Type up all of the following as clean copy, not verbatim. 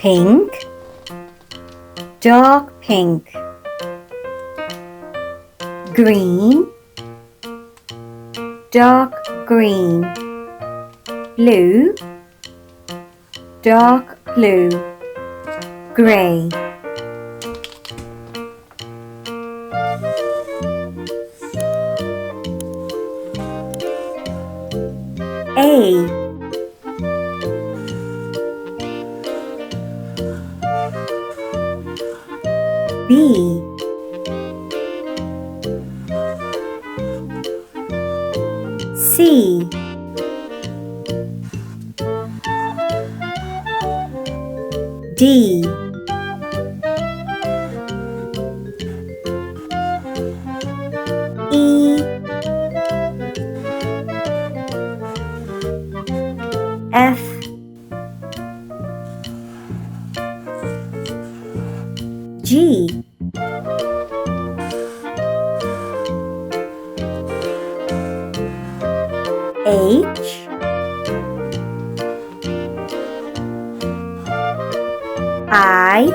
pink, dark pink. Green, dark green. Blue, dark blue. Grey. A, B, C, D, E, F, G, H, I,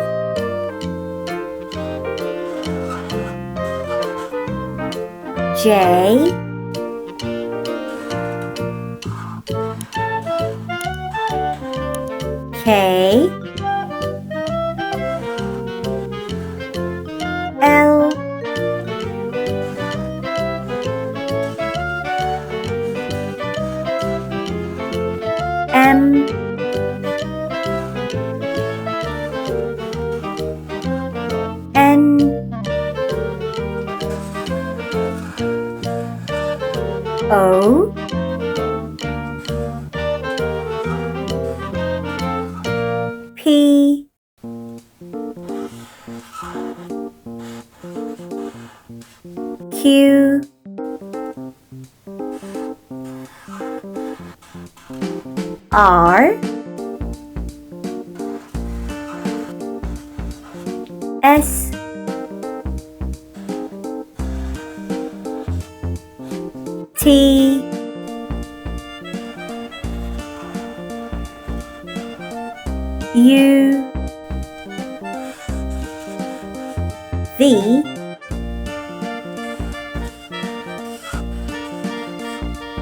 J, K, L, M, N, O, P, Q, R, S, T, U, V,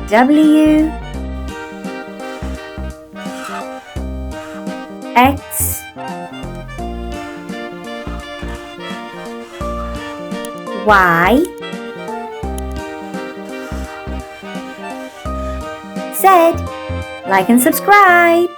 W, X, Y, Z. Like and subscribe.